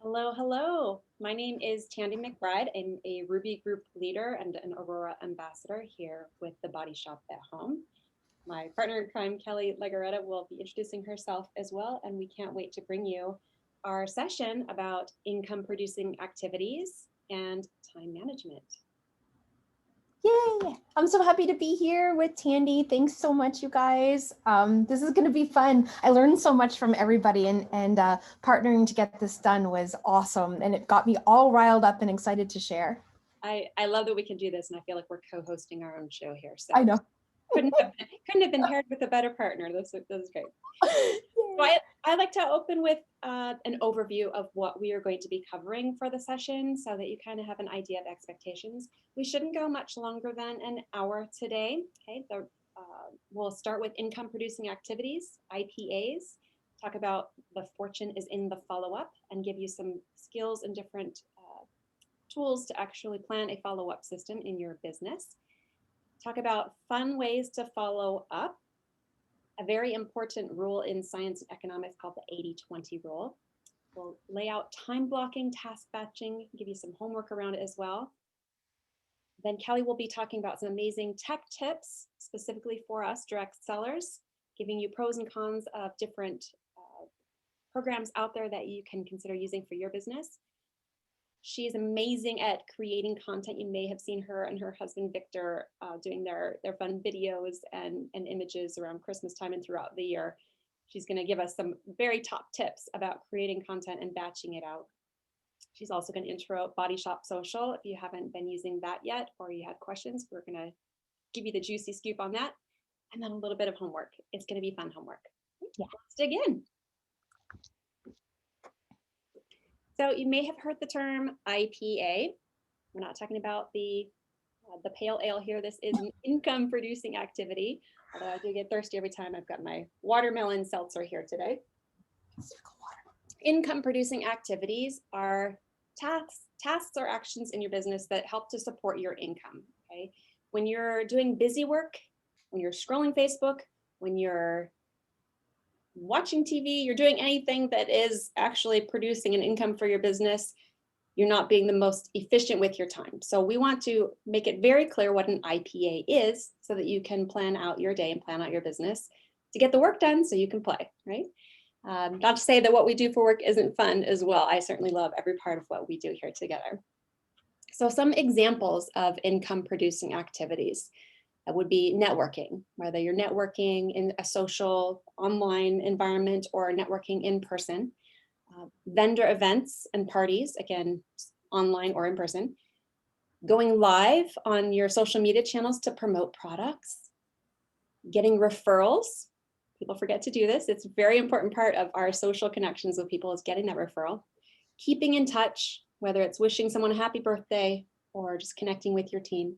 Hello, hello. My name is Tandy McBride. I'm a Ruby Group leader and an Aurora ambassador here with the Body Shop at Home. My partner in crime, Kelly Legarreta, will be introducing herself as well, and we can't wait to bring you our session about income producing activities and time management. Yay! I'm so happy to be here with Tandy. Thanks so much, you guys. This is going to be fun. I learned so much from everybody, and partnering to get this done was awesome. And it got me all riled up and excited to share. I love that we can do this, and I feel like we're co-hosting our own show here. So I know. couldn't have been paired with a better partner. This is great. So I like to open with an overview of what we are going to be covering for the session so that you kind of have an idea of expectations. We shouldn't go much longer than an hour today. Okay, we'll start with income producing activities, IPAs, talk about the fortune is in the follow-up and give you some skills and different tools to actually plan a follow-up system in your business. Talk about fun ways to follow up. A very important rule in science and economics called the 80-20 rule. We'll lay out time blocking, task batching, give you some homework around it as well. Then Kelly will be talking about some amazing tech tips specifically for us direct sellers, giving you pros and cons of different programs out there that you can consider using for your business. She's amazing at creating content. You may have seen her and her husband, Victor, doing their fun videos and images around Christmas time and throughout the year. She's going to give us some very top tips about creating content and batching it out. She's also going to intro Body Shop Social. If you haven't been using that yet or you have questions, we're going to give you the juicy scoop on that. And then a little bit of homework. It's going to be fun homework. Yeah. Let's dig in. So you may have heard the term IPA. We're not talking about the pale ale here. This is an income producing activity. Although I do get thirsty every time. I've got my watermelon seltzer here today. Income producing activities are tasks or actions in your business that help to support your income. Okay, when you're doing busy work, when you're scrolling Facebook, when you're watching TV, you're doing anything that is actually producing an income for your business, you're not being the most efficient with your time. So we want to make it very clear what an IPA is so that you can plan out your day and plan out your business to get the work done so you can play, right? Not to say that what we do for work isn't fun as well. I certainly love every part of what we do here together. So some examples of income producing activities. That would be networking, whether you're networking in a social online environment or networking in person. Vendor events and parties, again, online or in person. Going live on your social media channels to promote products. Getting referrals. People forget to do this. It's a very important part of our social connections with people is getting that referral. Keeping in touch, whether it's wishing someone a happy birthday or just connecting with your team.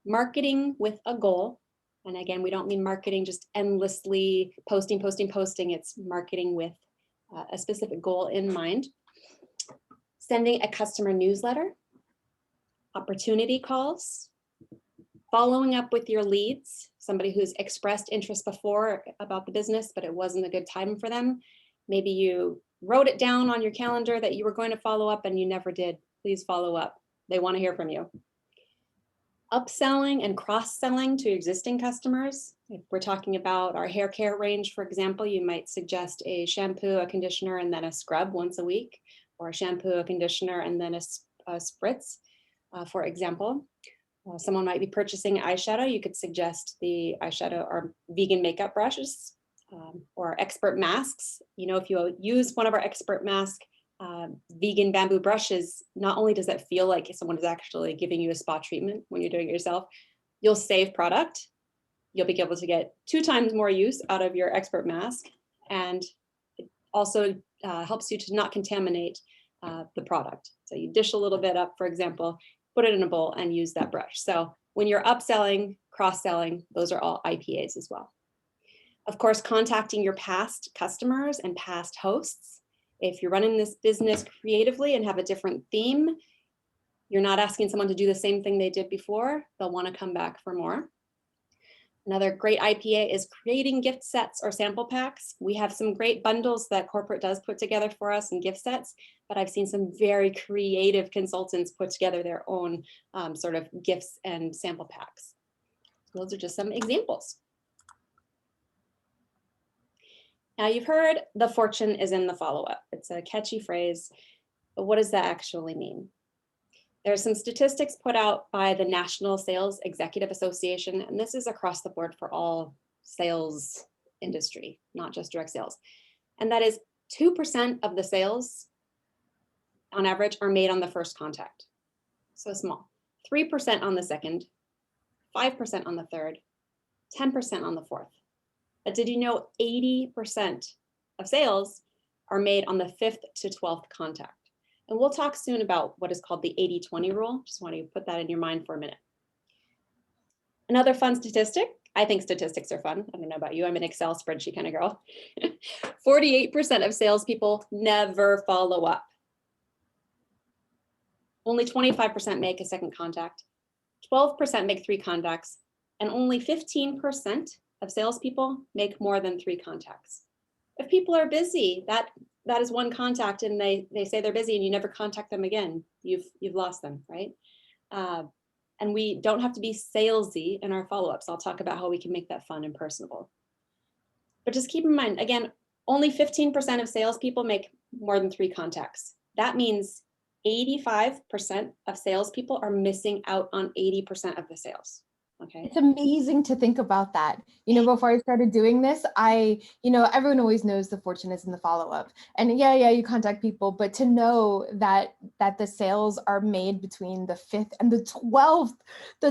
Marketing with a goal. And again, we don't mean marketing just endlessly posting. It's marketing with a specific goal in mind. Sending a customer newsletter. Opportunity calls. Following up with your leads, somebody who's expressed interest before about the business, but it wasn't a good time for them. Maybe you wrote it down on your calendar that you were going to follow up and you never did. Please follow up. They want to hear from you. Upselling and cross-selling to existing customers. If we're talking about our hair care range, for example, you might suggest a shampoo, a conditioner, and then a scrub once a week, or a shampoo, a conditioner, and then a spritz, for example. Someone might be purchasing eyeshadow. You could suggest the eyeshadow or vegan makeup brushes or expert masks. You know, if you use one of our expert mask vegan bamboo brushes, not only does that feel like someone is actually giving you a spa treatment when you're doing it yourself, you'll save product. You'll be able to get 2 times more use out of your expert mask. And it also helps you to not contaminate the product. So you dish a little bit up, for example, put it in a bowl and use that brush. So when you're upselling, cross-selling, those are all IPAs as well. Of course, contacting your past customers and past hosts. If you're running this business creatively and have a different theme, you're not asking someone to do the same thing they did before. They'll want to come back for more. Another great IPA is creating gift sets or sample packs. We have some great bundles that corporate does put together for us and gift sets, but I've seen some very creative consultants put together their own sort of gifts and sample packs. Those are just some examples. Now you've heard the fortune is in the follow-up. It's a catchy phrase, but what does that actually mean? There's some statistics put out by the National Sales Executive Association, and this is across the board for all sales industry, not just direct sales. And that is 2% of the sales on average are made on the first contact. So small. 3% on the second, 5% on the third, 10% on the fourth. But did you know 80% of sales are made on the 5th to 12th contact? And we'll talk soon about what is called the 80-20 rule. Just want to put that in your mind for a minute. Another fun statistic, I think statistics are fun. I don't know about you, I'm an Excel spreadsheet kind of girl. 48% of salespeople never follow up. Only 25% make a second contact, 12% make 3 contacts, and only 15% of salespeople make more than 3 contacts. If people are busy, that is 1 contact and they say they're busy and you never contact them again, you've lost them, right? And we don't have to be salesy in our follow-ups. I'll talk about how we can make that fun and personable. But just keep in mind, again, only 15% of salespeople make more than 3 contacts. That means 85% of salespeople are missing out on 80% of the sales. Okay. It's amazing to think about that. Before I started doing this, everyone always knows the fortune is in the follow-up. And yeah, you contact people, but to know that the sales are made between the 5th and the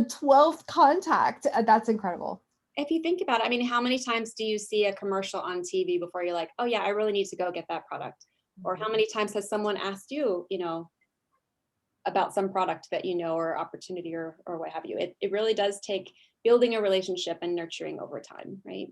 12th contact, that's incredible. If you think about it, I mean, how many times do you see a commercial on TV before you're like, oh yeah, I really need to go get that product? Or how many times has someone asked you, about some product that or opportunity or what have you? It really does take building a relationship and nurturing over time, right?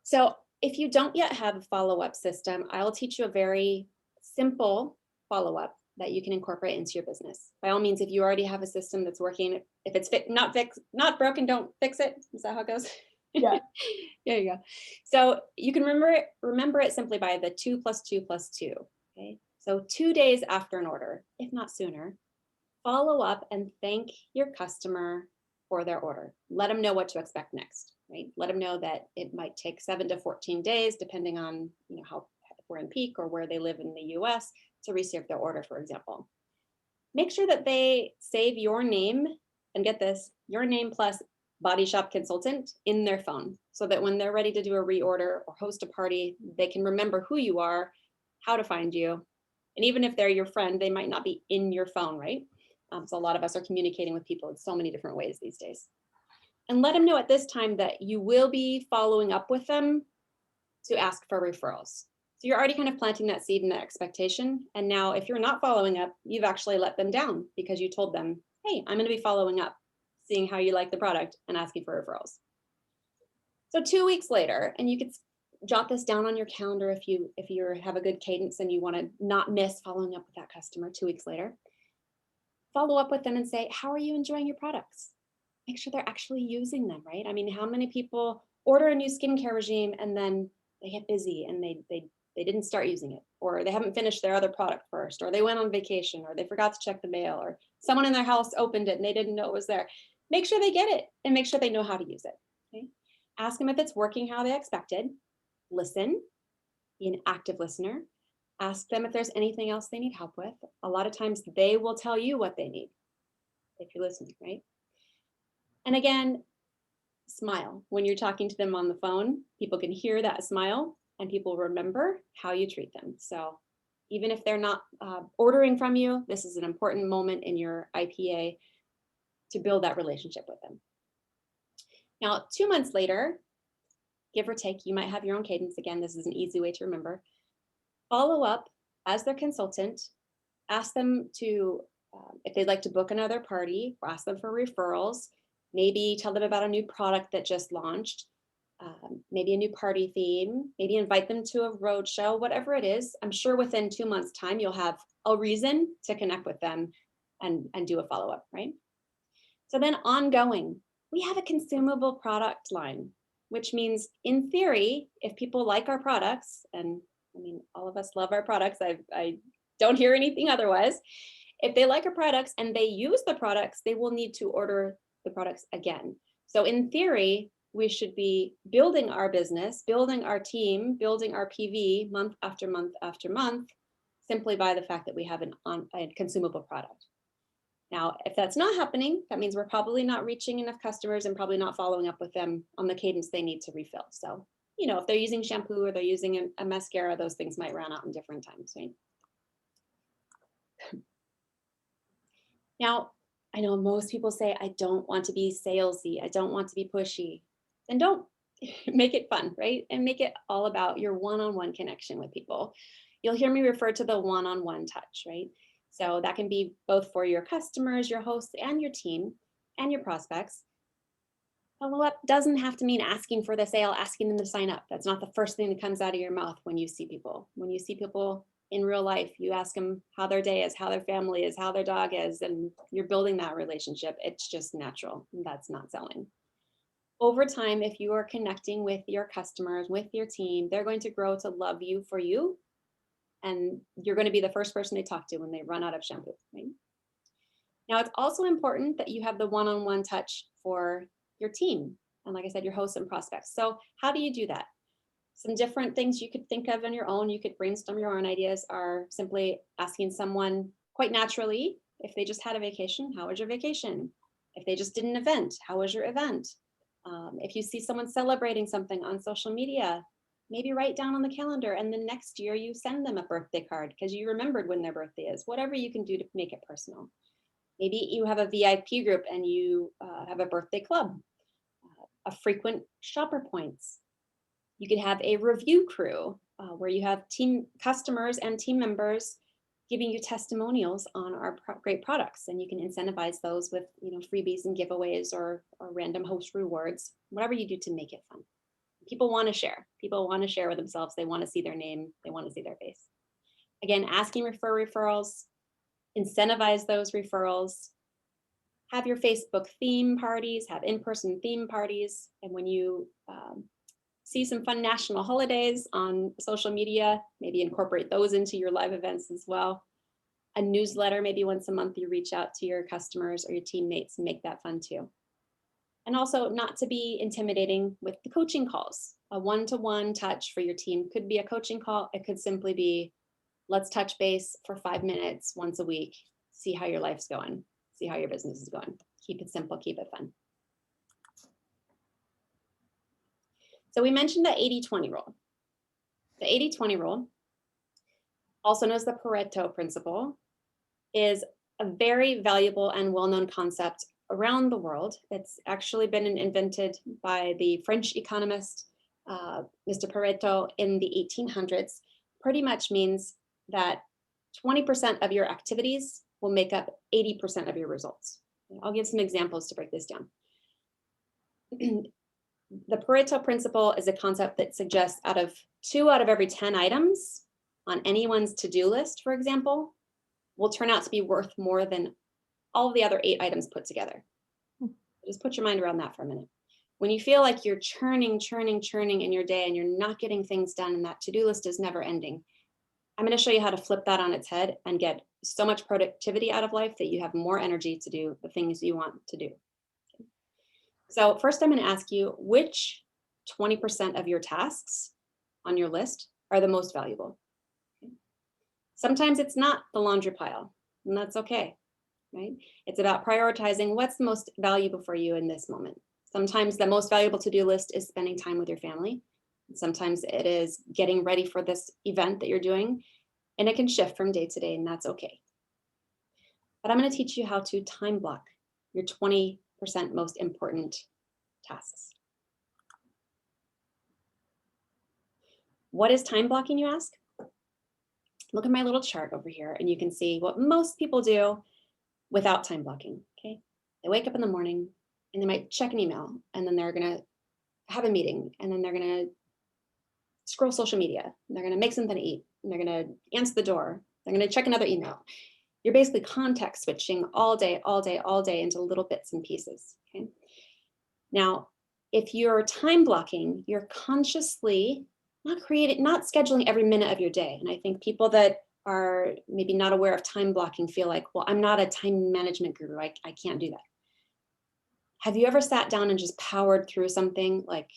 So if you don't yet have a follow-up system, I'll teach you a very simple follow-up that you can incorporate into your business. By all means, if you already have a system that's working, if it's not broken, don't fix it. Is that how it goes? Yeah. There you go. So you can remember it simply by the 2 + 2 + 2. Okay. So 2 days after an order, if not sooner, follow up and thank your customer for their order. Let them know what to expect next, right? Let them know that it might take 7 to 14 days, depending on how we're in peak or where they live in the US, to receive their order, for example. Make sure that they save your name, and get this, your name plus Body Shop Consultant in their phone, so that when they're ready to do a reorder or host a party, they can remember who you are, how to find you. And even if they're your friend, they might not be in your phone, right? So a lot of us are communicating with people in so many different ways these days. And let them know at this time that you will be following up with them to ask for referrals. So you're already kind of planting that seed and that expectation. And now if you're not following up, you've actually let them down because you told them, hey, I'm going to be following up, seeing how you like the product and asking for referrals. So 2 weeks later, and you could jot this down on your calendar if you have a good cadence and you want to not miss following up with that customer 2 weeks later. Follow up with them and say, how are you enjoying your products? Make sure they're actually using them, right? I mean, how many people order a new skincare regime and then they get busy and they didn't start using it, or they haven't finished their other product first, or they went on vacation, or they forgot to check the mail, or someone in their house opened it and they didn't know it was there. Make sure they get it and make sure they know how to use it. Okay? Ask them if it's working how they expected. Listen, be an active listener. Ask them if there's anything else they need help with. A lot of times they will tell you what they need if you're listening, right? And again, smile. When you're talking to them on the phone, people can hear that smile and people remember how you treat them. So even if they're not ordering from you, this is an important moment in your IPA to build that relationship with them. Now, 2 months later, give or take, you might have your own cadence. Again, this is an easy way to remember. Follow up as their consultant. Ask them to, if they'd like to book another party, or ask them for referrals. Maybe tell them about a new product that just launched. Maybe a new party theme. Maybe invite them to a roadshow, whatever it is. I'm sure within 2 months' time, you'll have a reason to connect with them and do a follow-up, right? So then ongoing. we have a consumable product line, which means in theory, if people like our products, and I mean, all of us love our products, I don't hear anything otherwise. If they like our products and they use the products, they will need to order the products again. So in theory, we should be building our business, building our team, building our PV month after month after month, simply by the fact that we have a consumable product. Now, if that's not happening, that means we're probably not reaching enough customers and probably not following up with them on the cadence they need to refill. So, if they're using shampoo or they're using a mascara, those things might run out in different times, right? Now, I know most people say, I don't want to be salesy. I don't want to be pushy. Then don't. Make it fun, right? And make it all about your one-on-one connection with people. You'll hear me refer to the one-on-one touch, right? So that can be both for your customers, your hosts, and your team, and your prospects. Follow up doesn't have to mean asking for the sale, asking them to sign up. That's not the first thing that comes out of your mouth when you see people. When you see people in real life, you ask them how their day is, how their family is, how their dog is, and you're building that relationship. It's just natural. That's not selling. Over time, if you are connecting with your customers, with your team, they're going to grow to love you for you. And you're going to be the first person they talk to when they run out of shampoo, right? Now, it's also important that you have the one-on-one touch for your team. And like I said, your hosts and prospects. So how do you do that? Some different things you could think of on your own, you could brainstorm your own ideas, are simply asking someone quite naturally, if they just had a vacation, how was your vacation? If they just did an event, how was your event? If you see someone celebrating something on social media, maybe write down on the calendar, and the next year you send them a birthday card because you remembered when their birthday is. Whatever you can do to make it personal. Maybe you have a VIP group and you have a birthday club, a frequent shopper points. You could have a review crew where you have team customers and team members giving you testimonials on our great products, and you can incentivize those with freebies and giveaways or random host rewards, whatever you do to make it fun. People want to share. People want to share with themselves. They want to see their name. They want to see their face. Again, asking for referrals, incentivize those referrals. Have your Facebook theme parties, have in-person theme parties, and when you see some fun national holidays on social media, maybe incorporate those into your live events as well. A newsletter, maybe once a month you reach out to your customers or your teammates and make that fun too. And also not to be intimidating with the coaching calls. A one-to-one touch for your team could be a coaching call. It could simply be, let's touch base for 5 minutes once a week, see how your life's going, see how your business is going. Keep it simple, keep it fun. So we mentioned the 80-20 rule. The 80-20 rule, also known as the Pareto Principle, is a very valuable and well-known concept around the world. It's actually been invented by the French economist, Mr. Pareto, in the 1800s. Pretty much means that 20% of your activities will make up 80% of your results. I'll give some examples to break this down. The Pareto Principle is a concept that suggests 2 out of every 10 items on anyone's to-do list, for example, will turn out to be worth more than all of the other 8 items put together. Just put your mind around that for a minute. When you feel like you're churning in your day and you're not getting things done and that to-do list is never ending, I'm going to show you how to flip that on its head and get so much productivity out of life that you have more energy to do the things you want to do. So first, I'm going to ask you, which 20% of your tasks on your list are the most valuable? Sometimes it's not the laundry pile, and that's okay, right? It's about prioritizing what's the most valuable for you in this moment. Sometimes the most valuable to-do list is spending time with your family. Sometimes it is getting ready for this event that you're doing, and it can shift from day to day, and that's okay. But I'm going to teach you how to time block your 20% most important tasks. What is time blocking, you ask? Look at my little chart over here, and you can see what most people do without time blocking, okay? They wake up in the morning, and they might check an email, and then they're going to have a meeting, and then they're going to scroll social media, and they're going to make something to eat, and they're going to answer the door, they're going to check another email. You're basically context switching all day into little bits and pieces, okay? Now, if you're time blocking, you're consciously not scheduling every minute of your day. And I think people that are maybe not aware of time blocking feel like, well, I'm not a time management guru. I can't do that. Have you ever sat down and just powered through something like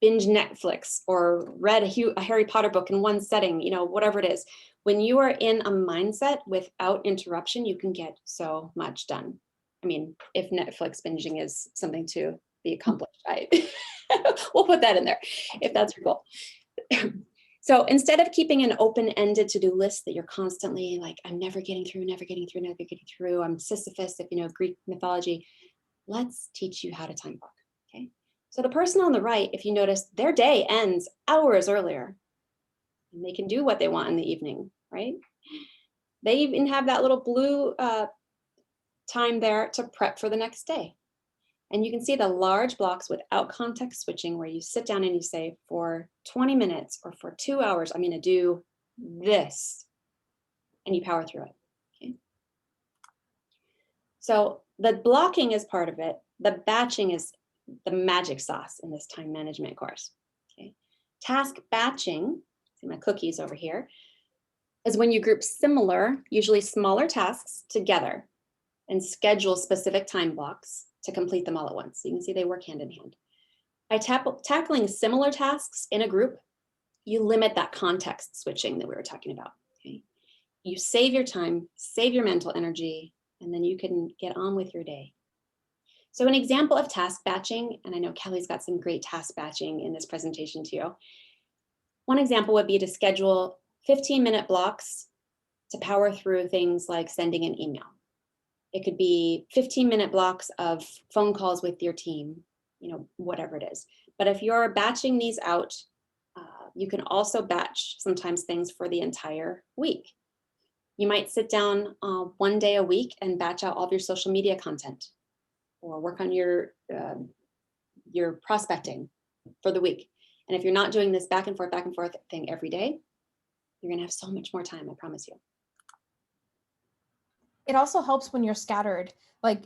binge Netflix or read a Harry Potter book in one setting, whatever it is? When you are in a mindset without interruption, you can get so much done. I mean, if Netflix binging is something to be accomplished, we'll put that in there if that's your goal. So instead of keeping an open-ended to-do list that you're constantly like, I'm never getting through, I'm Sisyphus, if you know Greek mythology, let's teach you how to time block, okay? So the person on the right, if you notice, their day ends hours earlier and they can do what they want in the evening, right? They even have that little blue time there to prep for the next day. And you can see the large blocks without context switching where you sit down and you say, for 20 minutes or for 2 hours, I'm going to do this. And you power through it. Okay. So the blocking is part of it. The batching is the magic sauce in this time management course. Okay. Task batching, see my cookies over here, is when you group similar, usually smaller tasks together and schedule specific time blocks to complete them all at once. So you can see they work hand in hand. By tackling similar tasks in a group, you limit that context switching that we were talking about. Okay? You save your time, save your mental energy, and then you can get on with your day. So an example of task batching, and I know Kelly's got some great task batching in this presentation too. One example would be to schedule 15-minute blocks to power through things like sending an email. It could be 15-minute blocks of phone calls with your team, whatever it is. But if you're batching these out, you can also batch sometimes things for the entire week. You might sit down one day a week and batch out all of your social media content or work on your prospecting for the week. And if you're not doing this back and forth thing every day, you're going to have so much more time, I promise you. It also helps when you're scattered, like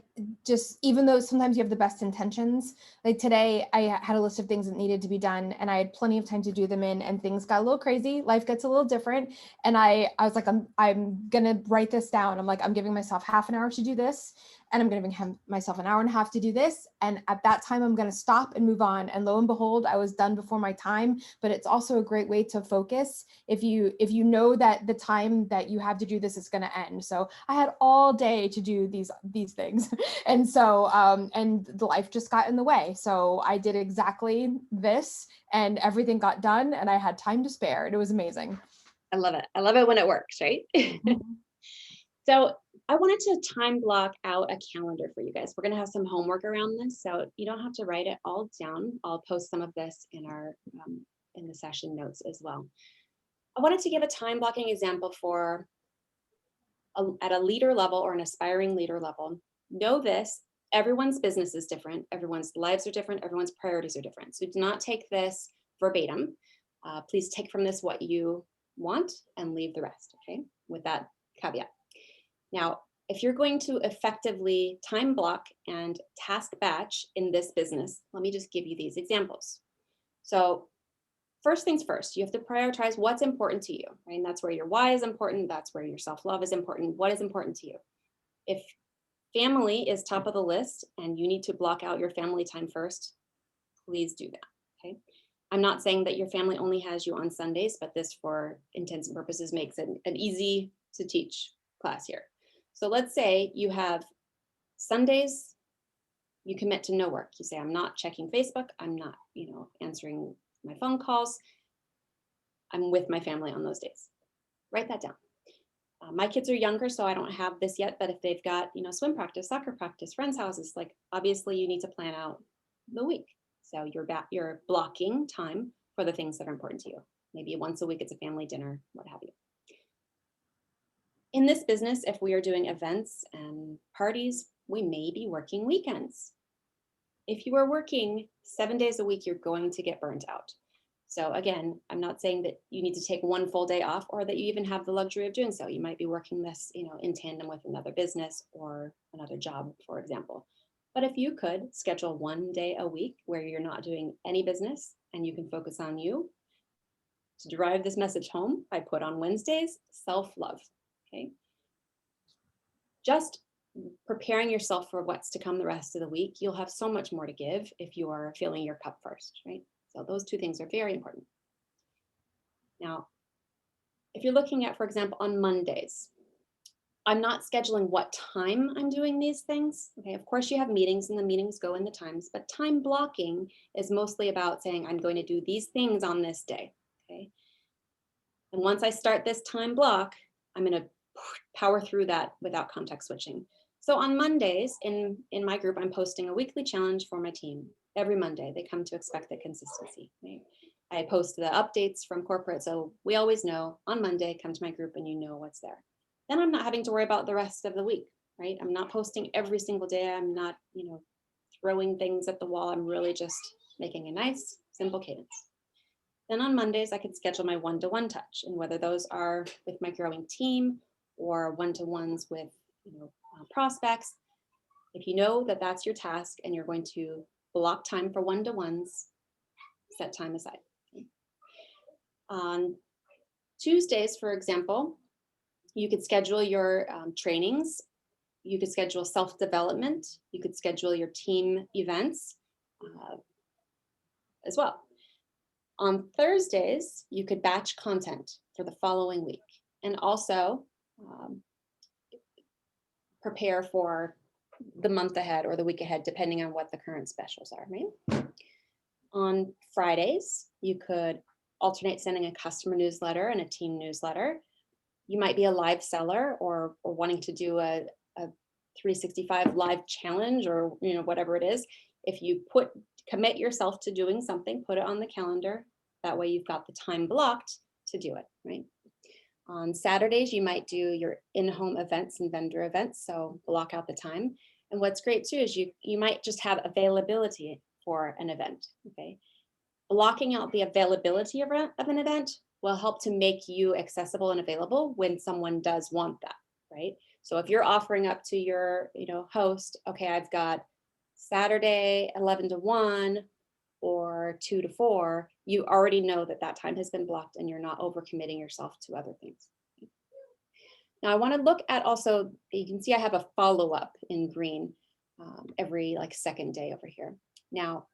just even though sometimes you have the best intentions. Like today I had a list of things that needed to be done and I had plenty of time to do them in, and things got a little crazy. Life gets a little different. And I was like, I'm going to write this down. I'm like, I'm giving myself half an hour to do this. And I'm going to give myself an hour and a half to do this. And at that time, I'm going to stop and move on. And lo and behold, I was done before my time. But it's also a great way to focus if you know that the time that you have to do this is going to end. So I had all day to do these things. And so, and the life just got in the way. So I did exactly this and everything got done and I had time to spare. And it was amazing. I love it. I love it when it works, right? So I wanted to time block out a calendar for you guys. We're going to have some homework around this, so you don't have to write it all down. I'll post some of this in our in the session notes as well. I wanted to give a time blocking example for at a leader level or an aspiring leader level. Know this: everyone's business is different, everyone's lives are different, everyone's priorities are different. So do not take this verbatim. Please take from this what you want and leave the rest. Okay, with that caveat. Now, if you're going to effectively time block and task batch in this business, let me just give you these examples. So first things first, you have to prioritize what's important to you, right? And that's where your why is important. That's where your self-love is important. What is important to you? If family is top of the list and you need to block out your family time first, please do that, okay? I'm not saying that your family only has you on Sundays, but this for intents and purposes makes it an easy to teach class here. So let's say you have Sundays, you commit to no work. You say, I'm not checking Facebook. I'm not, answering my phone calls. I'm with my family on those days. Write that down. My kids are younger, so I don't have this yet, but if they've got, swim practice, soccer practice, friends' houses, like obviously you need to plan out the week. So you're blocking time for the things that are important to you. Maybe once a week it's a family dinner, what have you. In this business, if we are doing events and parties, we may be working weekends. If you are working 7 days a week, you're going to get burnt out. So again, I'm not saying that you need to take one full day off or that you even have the luxury of doing so. You might be working this, in tandem with another business or another job, for example. But if you could schedule one day a week where you're not doing any business and you can focus on you, to drive this message home, I put on Wednesdays, self-love, okay? Just preparing yourself for what's to come the rest of the week, you'll have so much more to give if you are filling your cup first, right? So those two things are very important. Now, if you're looking at, for example, on Mondays, I'm not scheduling what time I'm doing these things. Okay, of course you have meetings and the meetings go in the times, but time blocking is mostly about saying I'm going to do these things on this day. Okay. And once I start this time block, I'm going to power through that without context switching. So on Mondays in my group, I'm posting a weekly challenge for my team. Every Monday, they come to expect the consistency. Right? I post the updates from corporate, so we always know on Monday, come to my group and you know what's there. Then I'm not having to worry about the rest of the week, right? I'm not posting every single day. I'm not, throwing things at the wall. I'm really just making a nice, simple cadence. Then on Mondays, I can schedule my one-to-one touch, and whether those are with my growing team or one-to-ones with prospects. If you know that that's your task and you're going to block time for one-to-ones, set time aside. On Tuesdays, for example, you could schedule your trainings. You could schedule self-development. You could schedule your team events as well. On Thursdays, you could batch content for the following week and also prepare for the month ahead or the week ahead, depending on what the current specials are, right? On Fridays, you could alternate sending a customer newsletter and a team newsletter. You might be a live seller or wanting to do a 365 live challenge or whatever it is. If you commit yourself to doing something, put it on the calendar. That way you've got the time blocked to do it, right? On Saturdays, you might do your in-home events and vendor events, so block out the time. And what's great too is you might just have availability for an event, okay? Blocking out the availability of an event will help to make you accessible and available when someone does want that, right? So if you're offering up to your host, okay, I've got Saturday 11 to 1 or 2 to 4, you already know that time has been blocked and you're not overcommitting yourself to other things. Now I want to look at also, you can see I have a follow-up in green every second day over here. Now,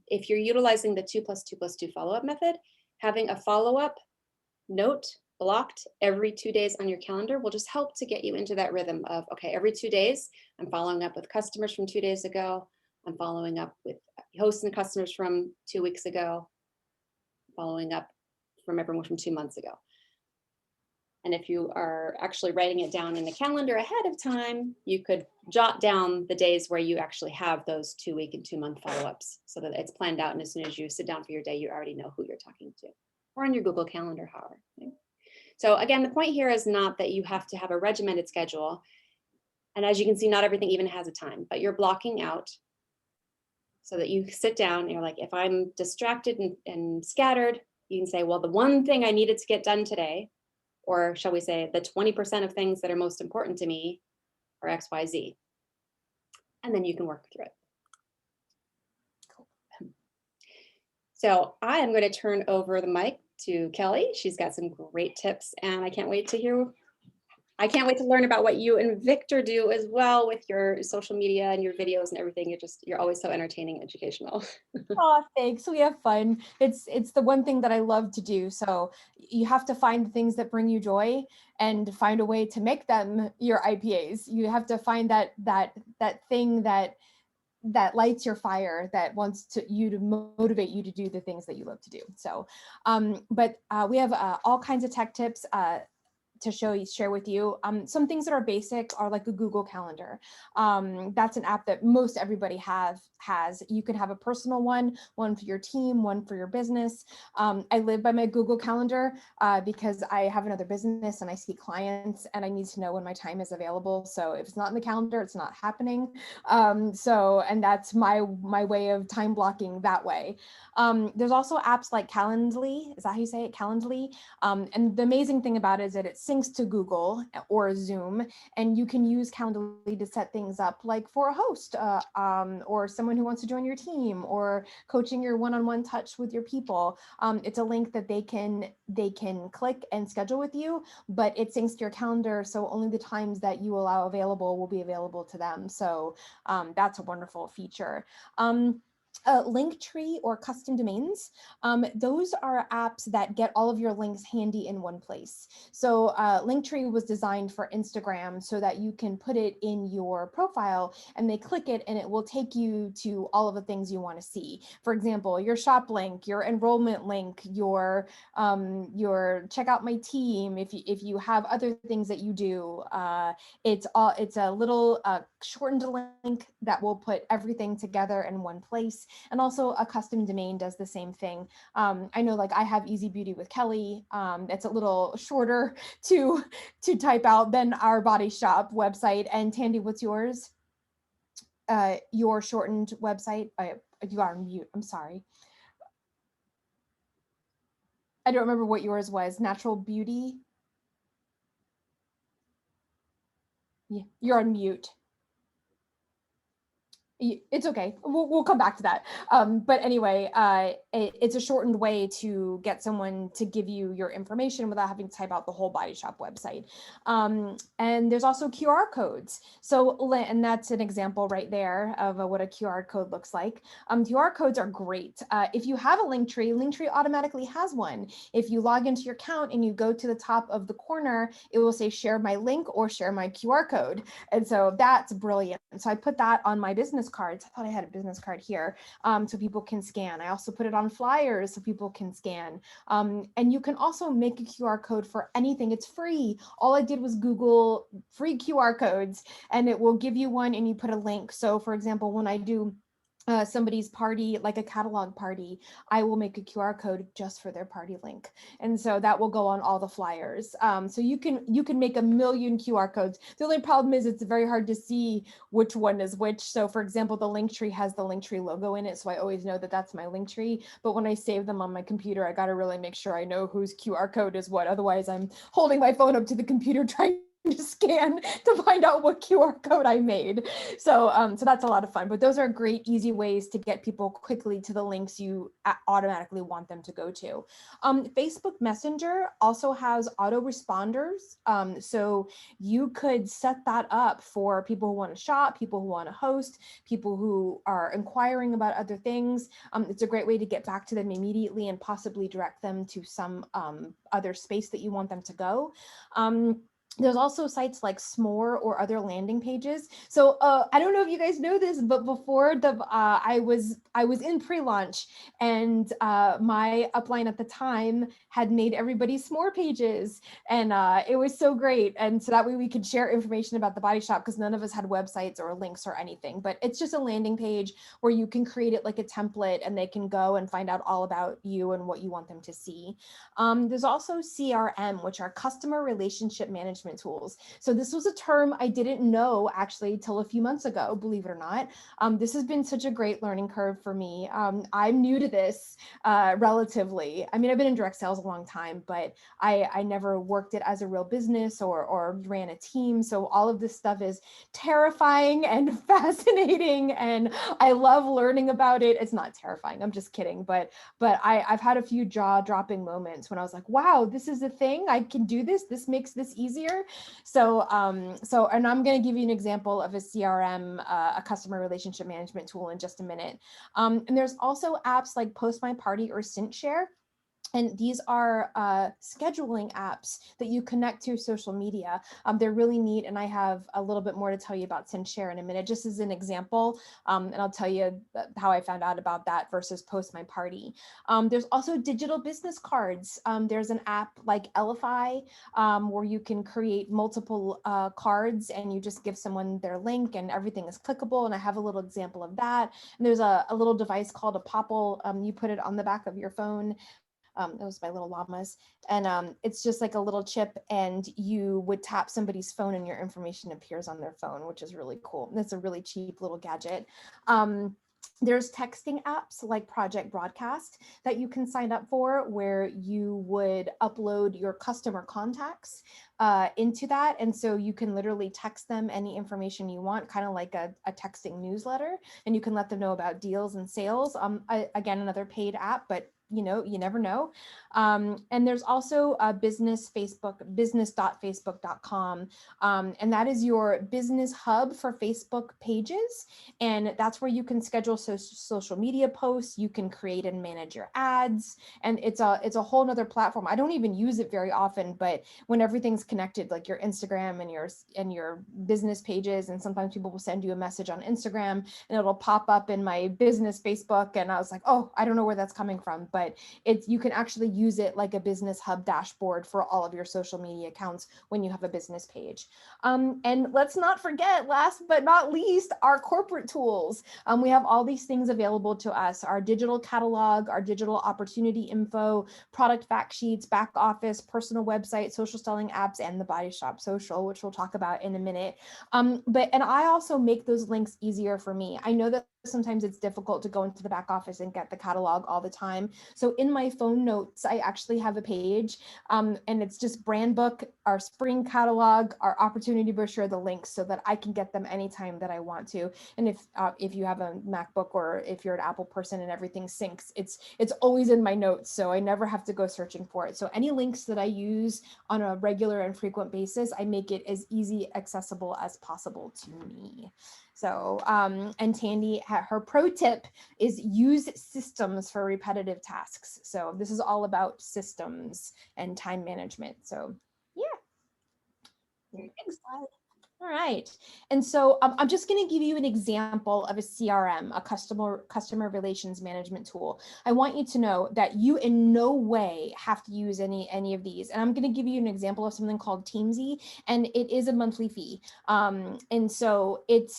if you're utilizing the 2 + 2 + 2 follow-up method, having a follow-up note blocked every 2 days on your calendar will just help to get you into that rhythm of, okay, every 2 days, I'm following up with customers from 2 days ago. I'm following up with hosts and customers from 2 weeks ago, following up from everyone from 2 months ago. And if you are actually writing it down in the calendar ahead of time, you could jot down the days where you actually have those 2 week and 2 month follow-ups so that it's planned out. And as soon as you sit down for your day, you already know who you're talking to, or on your Google Calendar, however. Okay? So again, the point here is not that you have to have a regimented schedule. And as you can see, not everything even has a time, but you're blocking out so that you sit down and you're like, if I'm distracted and scattered, you can say, well, the one thing I needed to get done today, or shall we say the 20% of things that are most important to me are X, Y, Z. And then you can work through it. Cool. So I am going to turn over the mic to Kelly. She's got some great tips and I can't wait to learn about what you and Victor do as well with your social media and your videos and everything. You're always so entertaining and educational. Oh, thanks. We have fun. It's the one thing that I love to do. So you have to find the things that bring you joy and find a way to make them your IPAs. You have to find that thing that lights your fire, that wants to motivate you to do the things that you love to do. So, but we have all kinds of tech tips to share with you. Some things that are basic are like a Google Calendar. That's an app that most everybody has. You can have a personal one for your team, one for your business. I live by my Google Calendar because I have another business and I see clients and I need to know when my time is available. So if it's not in the calendar, it's not happening. And that's my way of time blocking that way. There's also apps like Calendly. Is that how you say it? Calendly. And the amazing thing about it is that it's syncs to Google or Zoom, and you can use Calendly to set things up, like for a host or someone who wants to join your team, or coaching your one-on-one touch with your people. It's a link that they can click and schedule with you, but it syncs to your calendar, so only the times that you allow available will be available to them. So that's a wonderful feature. Linktree or custom domains, those are apps that get all of your links handy in one place. So Linktree was designed for Instagram so that you can put it in your profile and they click it and it will take you to all of the things you want to see. For example, your shop link, your enrollment link, your check out my team. If you have other things that you do, it's a little shortened link that will put everything together in one place. And also a custom domain does the same thing. I know, like, I have Easy Beauty with Kelly. It's a little shorter to type out than our Body Shop website. And Tandy, what's yours? Your shortened website? You are on mute. I'm sorry. I don't remember what yours was. Natural Beauty. Yeah, you're on mute. It's okay. We'll come back to that. But anyway, it's a shortened way to get someone to give you your information without having to type out the whole Body Shop website. And there's also QR codes. So, and that's an example right there of what a QR code looks like. QR codes are great. If you have a Linktree automatically has one. If you log into your account and you go to the top of the corner, it will say share my link or share my QR code. And so that's brilliant. So I put that on my business cards. I thought I had a business card here, so people can scan. I also put it on flyers so people can scan. And you can also make a QR code for anything. It's free. All I did was Google free QR codes and it will give you one and you put a link. So for example, when I do somebody's party, like a catalog party, I will make a QR code just for their party link. And so that will go on all the flyers. So you can make a million QR codes. The only problem is it's very hard to see which one is which. So for example, the Linktree has the Linktree logo in it. So I always know that that's my Linktree. But when I save them on my computer, I got to really make sure I know whose QR code is what. Otherwise, I'm holding my phone up to the computer trying to scan to find out what QR code I made. So so that's a lot of fun, but those are great, easy ways to get people quickly to the links you automatically want them to go to. Facebook Messenger also has autoresponders. So you could set that up for people who want to shop, people who want to host, people who are inquiring about other things. It's a great way to get back to them immediately and possibly direct them to some other space that you want them to go. There's also sites like S'more or other landing pages. So I don't know if you guys know this, but before I was in pre-launch, and my upline at the time had made everybody S'more pages, and it was so great. And so that way we could share information about the Body Shop because none of us had websites or links or anything. But it's just a landing page where you can create it like a template, and they can go and find out all about you and what you want them to see. There's also CRM, which are customer relationship management tools. So this was a term I didn't know actually till a few months ago, believe it or not. This has been such a great learning curve for me. I'm new to this relatively. I mean, I've been in direct sales a long time, but I never worked it as a real business or ran a team. So all of this stuff is terrifying and fascinating, and I love learning about it. It's not terrifying, I'm just kidding, but I've had a few jaw-dropping moments when I was like, wow, this is a thing, I can do this, this makes this easier. So and I'm going to give you an example of a CRM, a customer relationship management tool, in just a minute. And there's also apps like Post My Party or SynthShare. And these are scheduling apps that you connect to social media. They're really neat, and I have a little bit more to tell you about SynthShare in a minute, just as an example, and I'll tell you how I found out about that versus Post My Party. There's also digital business cards. There's an app like Elify where you can create multiple cards, and you just give someone their link, and everything is clickable, and I have a little example of that. And there's a little device called a Popple. You put it on the back of your phone. Those my little llamas, and it's just like a little chip, and you would tap somebody's phone and your information appears on their phone, which is really cool. That's a really cheap little gadget. There's texting apps like Project Broadcast that you can sign up for, where you would upload your customer contacts into that. And so you can literally text them any information you want, kind of like a texting newsletter, and you can let them know about deals and sales. Again, another paid app, but you know, you never know. And there's also a business.facebook.com. And that is your business hub for Facebook pages. And that's where you can schedule social media posts. You can create and manage your ads. And it's a whole nother platform. I don't even use it very often, but when everything's connected, like your Instagram and your business pages, and sometimes people will send you a message on Instagram and it'll pop up in my business Facebook. And I was like, oh, I don't know where that's coming from, but you can actually use it like a business hub dashboard for all of your social media accounts when you have a business page. And let's not forget, last but not least, our corporate tools. We have all these things available to us: our digital catalog, our digital opportunity info, product fact sheets, back office, personal website, social selling apps, and the Body Shop Social, which we'll talk about in a minute. And I also make those links easier for me. I know that sometimes it's difficult to go into the back office and get the catalog all the time. So in my phone notes, I actually have a page, and it's just brand book, our spring catalog, our opportunity brochure, the links, so that I can get them anytime that I want to. And if you have a MacBook, or if you're an Apple person and everything syncs, it's always in my notes, so I never have to go searching for it. So any links that I use on a regular and frequent basis, I make it as easy accessible as possible to me. So, and Tandy, her pro tip is use systems for repetitive tasks. So this is all about systems and time management. So yeah. Next slide. All right. And so I'm just going to give you an example of a CRM, a customer relations management tool. I want you to know that you in no way have to use any of these. And I'm going to give you an example of something called Teamsy, and it is a monthly fee. And so it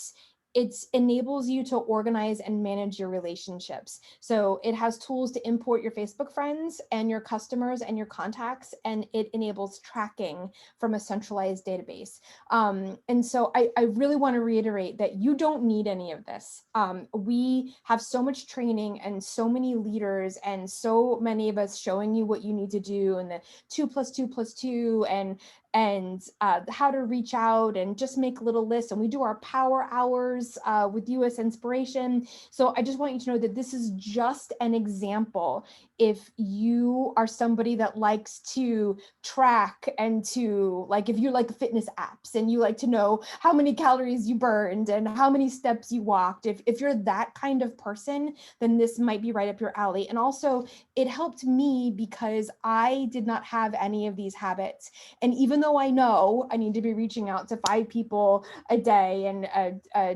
enables you to organize and manage your relationships. So it has tools to import your Facebook friends and your customers and your contacts, and it enables tracking from a centralized database. And so I really want to reiterate that you don't need any of this. We have so much training and so many leaders and so many of us showing you what you need to do, and the 2+2+2 and how to reach out and just make little lists. And we do our power hours with US Inspiration. So I just want you to know that this is just an example. If you are somebody that likes to track and to, like, if you like fitness apps and you like to know how many calories you burned and how many steps you walked, if you're that kind of person, then this might be right up your alley. And also it helped me because I did not have any of these habits. And even though I know I need to be reaching out to 5 people a day and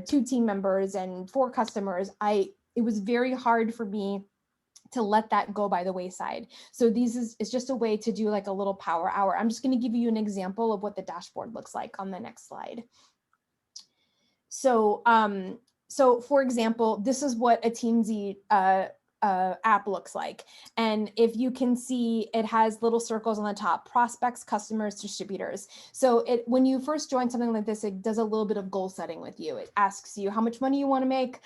2 team members and 4 customers, it was very hard for me to let that go by the wayside. So it's just a way to do like a little power hour. I'm just going to give you an example of what the dashboard looks like on the next slide. So, so for example, this is what a Teamsy app looks like. And if you can see, it has little circles on the top: prospects, customers, distributors. So when you first join something like this, it does a little bit of goal setting with you. It asks you how much money you want to make,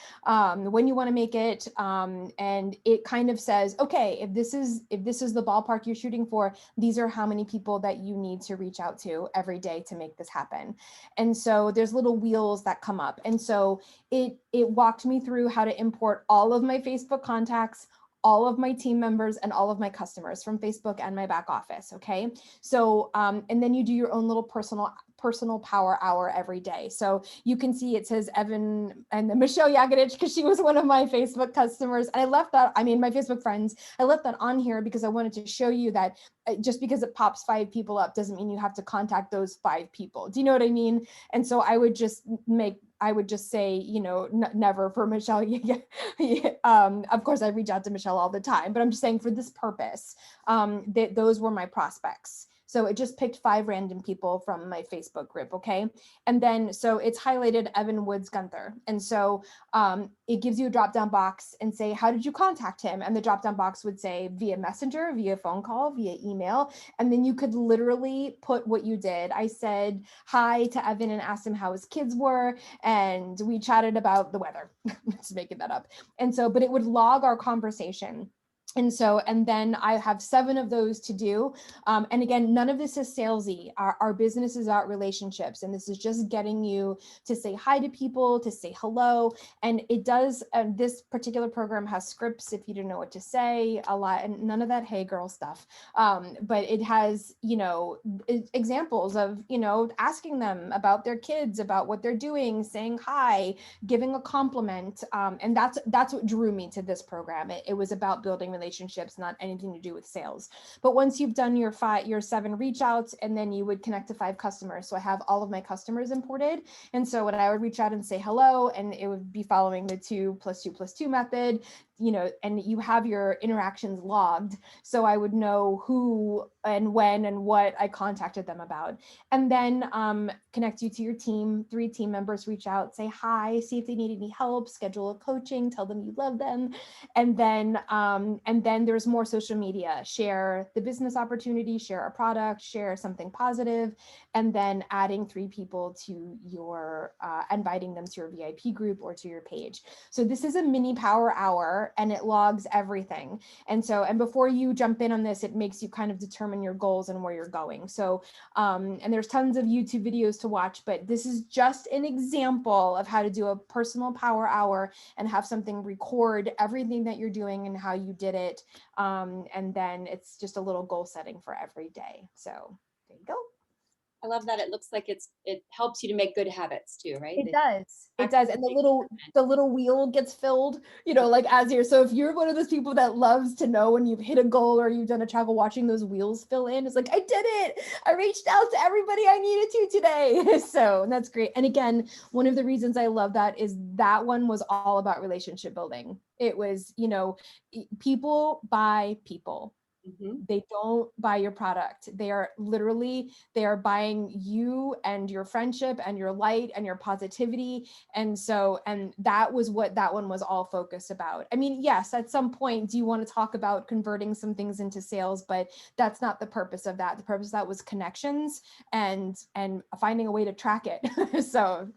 when you want to make it, and it kind of says, okay, if this is the ballpark you're shooting for, these are how many people that you need to reach out to every day to make this happen. And so there's little wheels that come up. And so it walked me through how to import all of my Facebook contacts, all of my team members, and all of my customers from Facebook and my back office. Okay. So, and then you do your own little personal power hour every day. So you can see it says Evan and then Michelle Yagadich, because she was one of my Facebook customers. And I left that, my Facebook friends, I left that on here because I wanted to show you that just because it pops 5 people up doesn't mean you have to contact those 5 people. Do you know what I mean? And so I would just say, never for Michelle. Of course, I reach out to Michelle all the time, but I'm just saying for this purpose, that those were my prospects. So it just picked 5 random people from my Facebook group. Okay. And then, so it's highlighted Evan Woods Gunther. And so it gives you a drop down box and say, how did you contact him? And the drop down box would say via messenger, via phone call, via email. And then you could literally put what you did. I said hi to Evan and asked him how his kids were. And we chatted about the weather, just making that up. And so, but it would log our conversation. And so, and then I have 7 of those to do. And again, none of this is salesy. Our business is about relationships. And this is just getting you to say hi to people, to say hello. And it does, this particular program has scripts if you don't know what to say, a lot, and none of that hey girl stuff. But it has, you know, examples of, you know, asking them about their kids, about what they're doing, saying hi, giving a compliment. And that's what drew me to this program. It was about building relationships, not anything to do with sales. But once you've done your 7 reach outs, and then you would connect to 5 customers. So I have all of my customers imported. And so when I would reach out and say hello, and it would be following the 2 + 2 + 2 method, you know, and you have your interactions logged. So I would know who and when and what I contacted them about. And then connect you to your team. 3 team members reach out, say hi, see if they need any help, schedule a coaching, tell them you love them. And then there's more social media, share the business opportunity, share a product, share something positive, and then adding 3 people to your, inviting them to your VIP group or to your page. So this is a mini power hour, and it logs everything. And so, and before you jump in on this, it makes you kind of determine your goals and where you're going. So, and there's tons of YouTube videos to watch, but this is just an example of how to do a personal power hour and have something record everything that you're doing and how you did it. And then it's just a little goal setting for every day. So there you go. I love that. It looks like it helps you to make good habits too, right? It does. It does. And the little wheel gets filled, you know, like as you're, so if you're one of those people that loves to know when you've hit a goal or you've done a travel, watching those wheels fill in, it's like, I did it. I reached out to everybody I needed to today. So that's great. And again, one of the reasons I love that is that one was all about relationship building. It was, you know, people buy people. They don't buy your product. They are literally, they are buying you and your friendship and your light and your positivity. And so, and that was what that one was all focused about. I mean, yes, at some point, do you want to talk about converting some things into sales, but that's not the purpose of that. The purpose of that was connections and finding a way to track it. So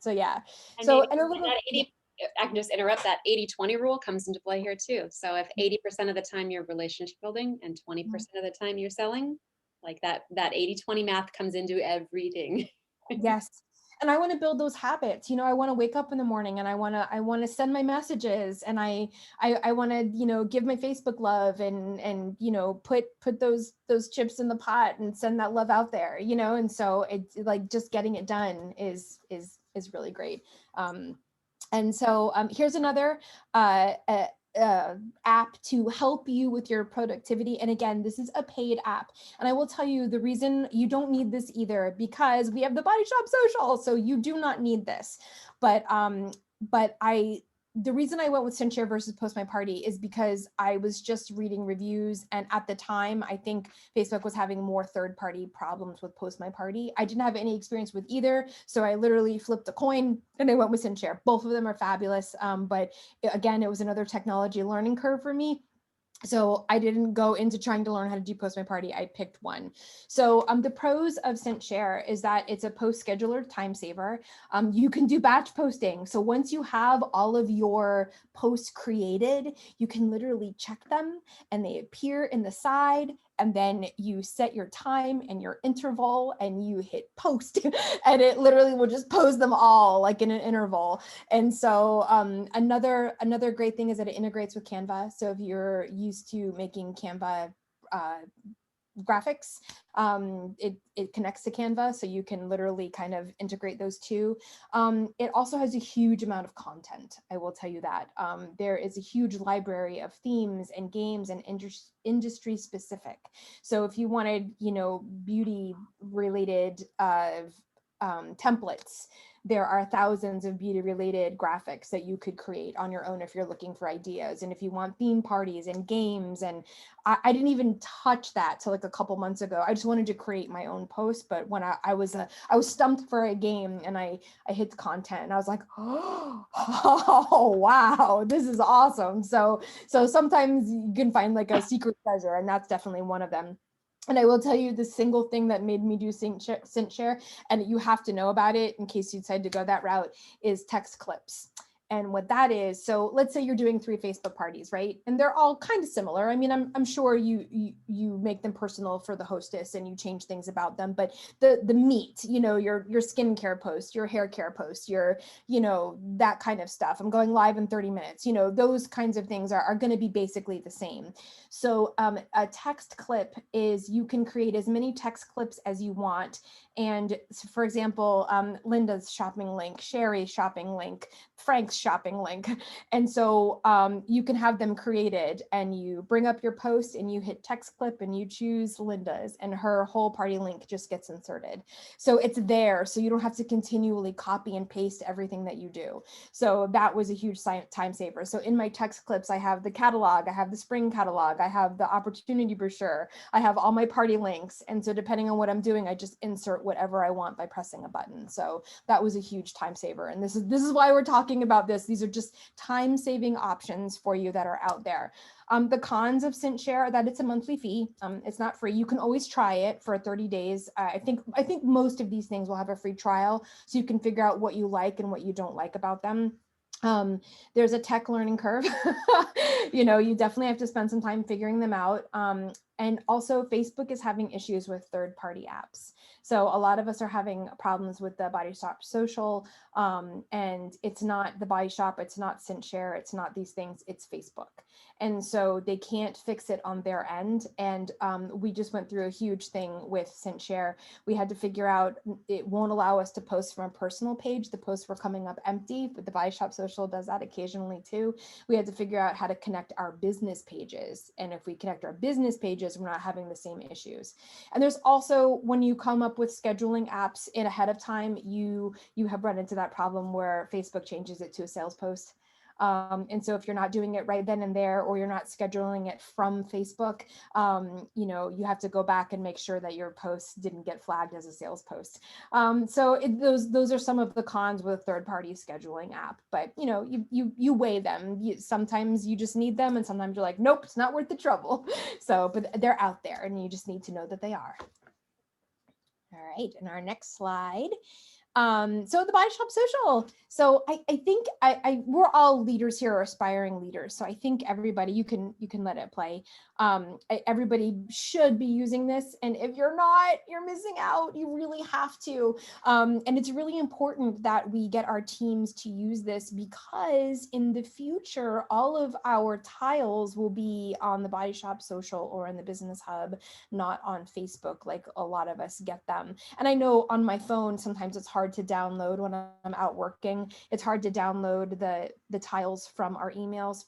yeah. And so, maybe and a little, that 80, I can just interrupt, that 80-20 rule comes into play here too. So if 80% of the time you're relationship building and 20% of the time you're selling, like that 80-20 math comes into everything. yes. And I want to build those habits. You know, I want to wake up in the morning and I want to send my messages, and I want to, you know, give my Facebook love and, you know, put those chips in the pot and send that love out there, you know? And so it's like just getting it done is really great. And so here's another app to help you with your productivity. And again, this is a paid app. And I will tell you the reason you don't need this either, because we have the Body Shop Social. So you do not need this. But the reason I went with SendShare versus Post My Party is because I was just reading reviews. And at the time, I think Facebook was having more third-party problems with Post My Party. I didn't have any experience with either. So I literally flipped a coin and I went with SendShare. Both of them are fabulous. But again, it was another technology learning curve for me. So I didn't go into trying to learn how to do Post My Party. I picked one. So the pros of SendShare is that it's a post scheduler time saver. You can do batch posting. So once you have all of your posts created, you can literally check them and they appear in the side. And then you set your time and your interval and you hit post and it literally will just post them all like in an interval. And so another great thing is that it integrates with Canva. So if you're used to making Canva graphics, it connects to Canva, so you can literally kind of integrate those two. It also has a huge amount of content, I will tell you that. There is a huge library of themes and games and industry specific. So if you wanted, you know, beauty related templates. There are thousands of beauty related graphics that you could create on your own if you're looking for ideas. And if you want theme parties and games, and I didn't even touch that till like a couple months ago. I just wanted to create my own post. But when I was stumped for a game, and I hit content, and I was like, oh wow, this is awesome. So sometimes you can find like a secret treasure, and that's definitely one of them. And I will tell you the single thing that made me do Scent Share, and you have to know about it in case you decide to go that route, is text clips. And what that is, so let's say you're doing 3 Facebook parties, right? And they're all kind of similar. I mean, I'm sure you make them personal for the hostess and you change things about them, but the meat, your skincare post, your hair care post, your, that kind of stuff. I'm going live in 30 minutes. Those kinds of things are going to be basically the same. So a text clip is, you can create as many text clips as you want. And for example, Linda's shopping link, Sherry's shopping link, Frank's shopping link. And so you can have them created, and you bring up your post and you hit text clip and you choose Linda's, and her whole party link just gets inserted. So it's there. So you don't have to continually copy and paste everything that you do. So that was a huge time saver. So in my text clips, I have the catalog, I have the spring catalog, I have the opportunity brochure, I have all my party links. And so depending on what I'm doing, I just insert whatever I want by pressing a button. So that was a huge time saver. And this is why we're talking about this. These are just time saving options for you that are out there. The cons of Scent Share are that it's a monthly fee. It's not free. You can always try it for 30 days. I think most of these things will have a free trial, so you can figure out what you like and what you don't like about them. There's a tech learning curve. You definitely have to spend some time figuring them out. And also Facebook is having issues with third-party apps. So a lot of us are having problems with the Body Shop Social, and it's not the Body Shop, it's not Scent Share, it's not these things, it's Facebook. And so they can't fix it on their end. And we just went through a huge thing with Scent Share. We had to figure out, it won't allow us to post from a personal page. The posts were coming up empty, but the Body Shop Social does that occasionally too. We had to figure out how to connect our business pages. And if we connect our business pages, we're not having the same issues. And there's also, when you come up with scheduling apps in ahead of time, you have run into that problem where Facebook changes it to a sales post. And so if you're not doing it right then and there, or you're not scheduling it from Facebook, you have to go back and make sure that your post didn't get flagged as a sales post. So those are some of the cons with a third-party scheduling app, but you weigh them. Sometimes you just need them, and sometimes you're like, nope, it's not worth the trouble. So, but they're out there, and you just need to know that they are. All right, and our next slide. So the Body Shop Social. So I think we're all leaders here, or aspiring leaders. So I think everybody, you can let it play. Everybody should be using this. And if you're not, you're missing out. You really have to. And it's really important that we get our teams to use this, because in the future, all of our tiles will be on the Body Shop Social or in the Business Hub, not on Facebook, like a lot of us get them. And I know on my phone, sometimes it's hard to download when I'm out working. It's hard to download the tiles from our emails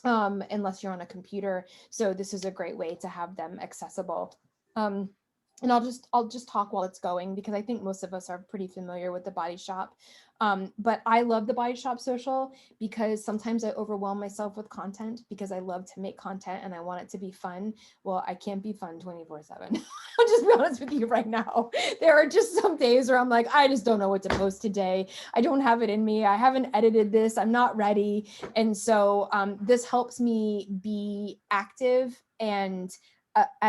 unless you're on a computer. So this is a great way to have them accessible. And I'll just talk while it's going, because I think most of us are pretty familiar with the Body Shop. But I love the Body Shop Social because sometimes I overwhelm myself with content, because I love to make content and I want it to be fun. Well, I can't be fun 24/7. I'll just be honest with you right now. There are just some days where I'm like, I just don't know what to post today. I don't have it in me. I haven't edited this. I'm not ready. And so this helps me be active and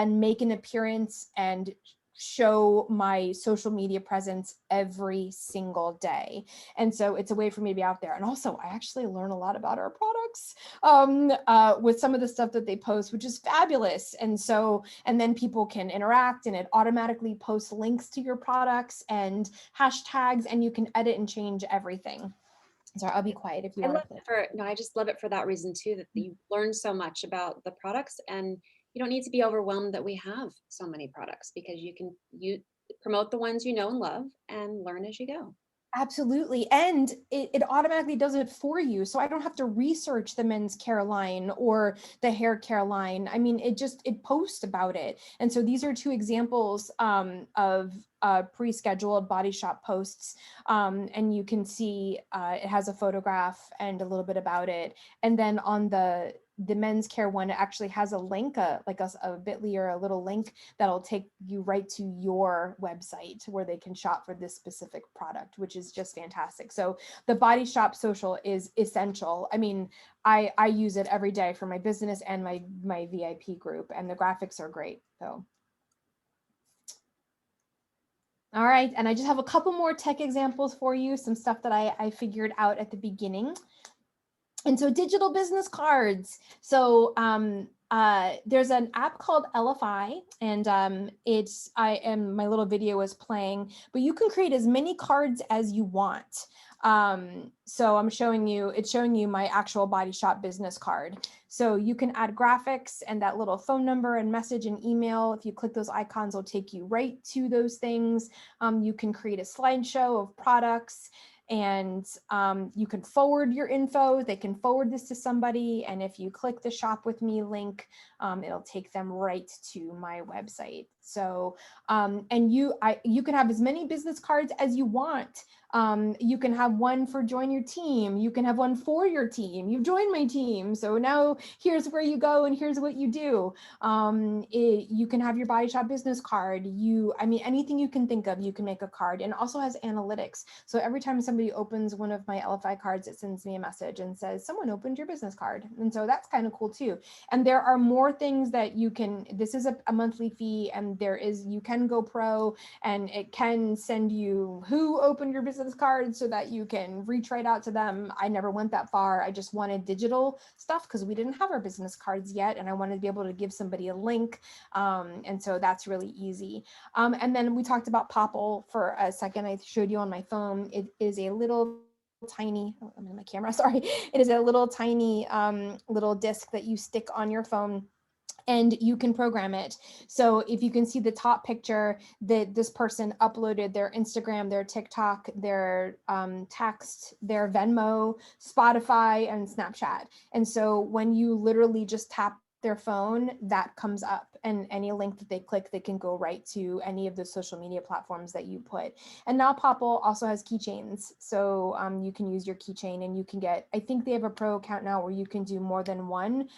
make an appearance and show my social media presence every single day. And so it's a way for me to be out there. And also, I actually learn a lot about our products with some of the stuff that they post, which is fabulous. And so, and then people can interact, and it automatically posts links to your products and hashtags, and you can edit and change everything. Sorry, I'll be quiet if you want to. I just love it for that reason too, that you learn so much about the products, and you don't need to be overwhelmed that we have so many products, because you promote the ones you know and love and learn as you go. Absolutely. And it automatically does it for you. So I don't have to research the men's care line or the hair care line. I mean, it posts about it. And so these are two examples of pre-scheduled body shop posts. And you can see it has a photograph and a little bit about it. And then on the men's care one, it actually has a link, like a bit.ly or a little link that'll take you right to your website where they can shop for this specific product, which is just fantastic. So the Body Shop social is essential. I mean, I use it every day for my business and my VIP group, and the graphics are great. So. All right, and I just have a couple more tech examples for you, some stuff that I figured out at the beginning. And so digital business cards. So there's an app called LFI, and my little video was playing, but you can create as many cards as you want. So it's showing you my actual Body Shop business card. So you can add graphics and that little phone number and message and email. If you click those icons, it'll take you right to those things. You can create a slideshow of products, and you can forward your info. They can forward this to somebody. And if you click the shop with me link, it'll take them right to my website. So, and you can have as many business cards as you want. You can have one for join your team. You can have one for your team. You've joined my team. So now here's where you go and here's what you do. You can have your Body Shop business card. I mean, anything you can think of, you can make a card, and it also has analytics. So every time somebody opens one of my LFI cards, it sends me a message and says, someone opened your business card. And so that's kind of cool too. And there are more things that you can, this is a monthly fee, and you can go pro, and it can send you who opened your business card so that you can reach right out to them. I never went that far. I just wanted digital stuff because we didn't have our business cards yet, and I wanted to be able to give somebody a link. And so that's really easy. And then we talked about Popple for a second. I showed you on my phone. It is a little tiny, I'm in my camera, sorry. It is a little tiny little disc that you stick on your phone, and you can program it. So if you can see the top picture, that this person uploaded their Instagram, their TikTok, their text, their Venmo, Spotify, and Snapchat. And so when you literally just tap their phone, that comes up, and any link that they click, they can go right to any of the social media platforms that you put. And now Popple also has keychains. So you can use your keychain, and you can get, I think they have a pro account now where you can do more than one.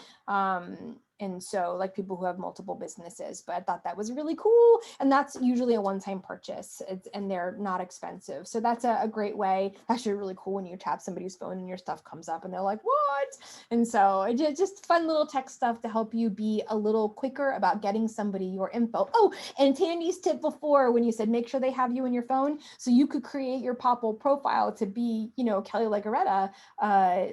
And so like people who have multiple businesses, but I thought that was really cool. And that's usually a one-time purchase, and they're not expensive. So that's a great way. Actually really cool when you tap somebody's phone and your stuff comes up and they're like, what? And so it's just fun little tech stuff to help you be a little quicker about getting somebody your info. Oh, and Tandy's tip before, when you said, make sure they have you in your phone. So you could create your Popple profile to be, Kelly Legarreta,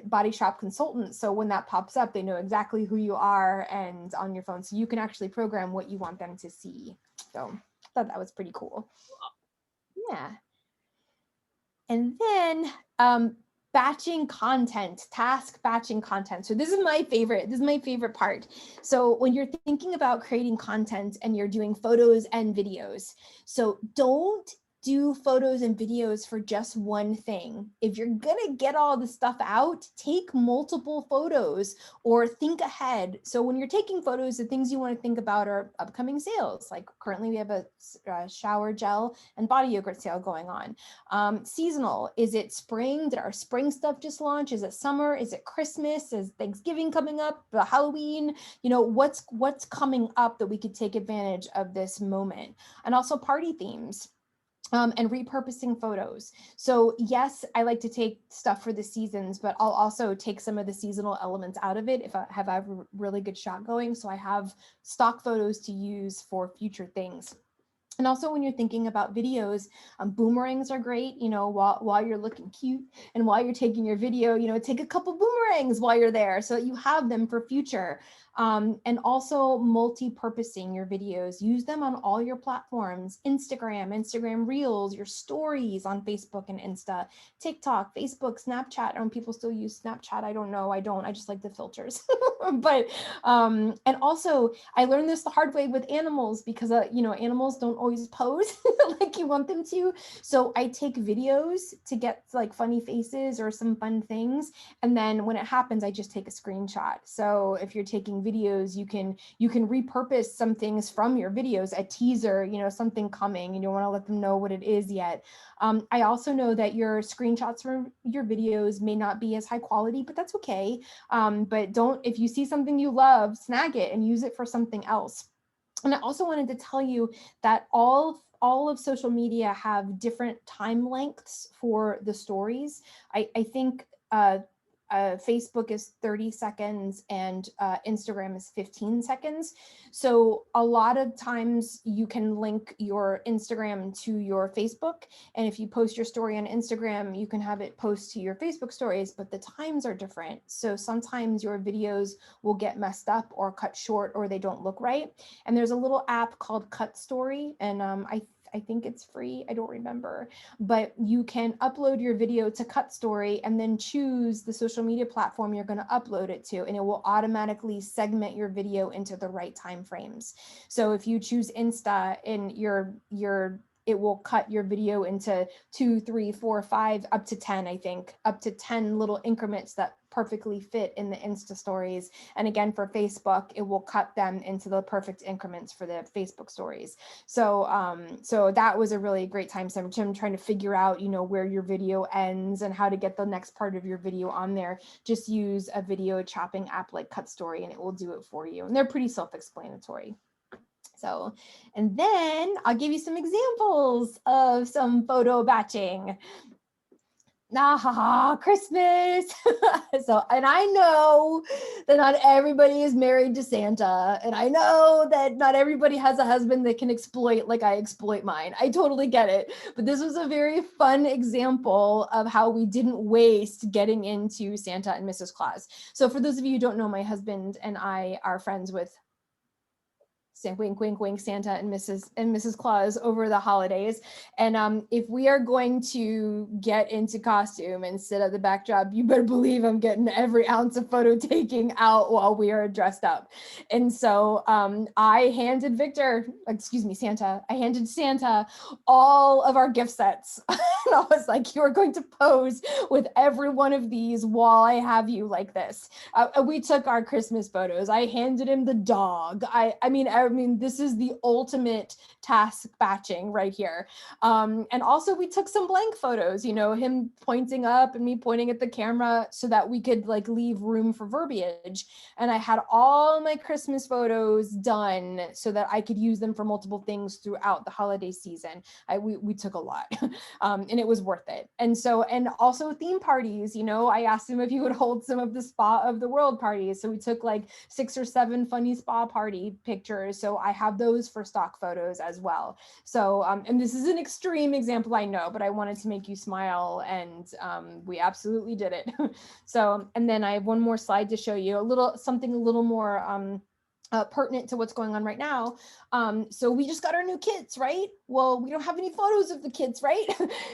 Body Shop consultant. So when that pops up, they know exactly who you are and on your phone. So you can actually program what you want them to see. So I thought that was pretty cool. Yeah. And then batching content, task batching content. So this is my favorite part. So when you're thinking about creating content and you're doing photos and videos, so don't do photos and videos for just one thing. If you're gonna get all the stuff out, take multiple photos or think ahead. So when you're taking photos, the things you want to think about are upcoming sales. Like currently we have a shower gel and body yogurt sale going on. Seasonal, is it spring? Did our spring stuff just launch? Is it summer? Is it Christmas? Is Thanksgiving coming up? Halloween? What's coming up that we could take advantage of this moment? And also party themes. And repurposing photos. So yes, I like to take stuff for the seasons, but I'll also take some of the seasonal elements out of it if I have a really good shot going. So I have stock photos to use for future things. And also when you're thinking about videos, boomerangs are great, while you're looking cute and while you're taking your video, take a couple boomerangs while you're there so that you have them for future. And also multi-purposing your videos. Use them on all your platforms: Instagram Reels, your stories on Facebook and Insta, TikTok, Facebook, Snapchat. People still use Snapchat. I don't know. I don't. I just like the filters. But and also I learned this the hard way with animals, because animals don't always pose like you want them to. So I take videos to get like funny faces or some fun things, and then when it happens, I just take a screenshot. So if you're taking videos, you can repurpose some things from your videos, a teaser, something coming, and you don't want to let them know what it is yet. I also know that your screenshots from your videos may not be as high quality, but that's okay. But if you see something you love, snag it and use it for something else. And I also wanted to tell you that all of social media have different time lengths for the stories. I think Facebook is 30 seconds and Instagram is 15 seconds. So a lot of times you can link your Instagram to your Facebook. And if you post your story on Instagram, you can have it post to your Facebook stories, but the times are different. So sometimes your videos will get messed up or cut short, or they don't look right. And there's a little app called Cut Story. And I think it's free. I don't remember, but you can upload your video to Cut Story and then choose the social media platform you're going to upload it to, and it will automatically segment your video into the right time frames. So if you choose Insta, in it will cut your video into 2, 3, 4, 5, up to 10, I think, up to 10 little increments that perfectly fit in the Insta stories. And again, for Facebook, it will cut them into the perfect increments for the Facebook stories. So so that was a really great time. So I'm trying to figure out, where your video ends and how to get the next part of your video on there. Just use a video chopping app like Cut Story and it will do it for you. And they're pretty self-explanatory. So, and then I'll give you some examples of some photo batching. Christmas. So, and I know that not everybody is married to Santa, and I know that not everybody has a husband that can exploit like I exploit mine. I totally get it. But this was a very fun example of how we didn't waste getting into Santa and Mrs. Claus. So for those of you who don't know, my husband and I are friends with wink, wink, wink, Santa and Mrs. Claus over the holidays. And if we are going to get into costume and sit at the backdrop, you better believe I'm getting every ounce of photo taking out while we are dressed up. And so I handed Santa, I handed Santa all of our gift sets. And I was like, you are going to pose with every one of these while I have you like this. We took our Christmas photos. I handed him the dog. I mean, this is the ultimate task batching right here. And also we took some blank photos, him pointing up and me pointing at the camera so that we could like leave room for verbiage. And I had all my Christmas photos done so that I could use them for multiple things throughout the holiday season. We took a lot and it was worth it. And also theme parties, I asked him if he would hold some of the Spa of the World parties. So we took like 6 or 7 funny spa party pictures. So I have those for stock photos as well. So, and this is an extreme example, I know, but I wanted to make you smile, and we absolutely did it. So, and then I have one more slide to show you something a little more pertinent to what's going on right now. So we just got our new kits, right? Well, we don't have any photos of the kits, right?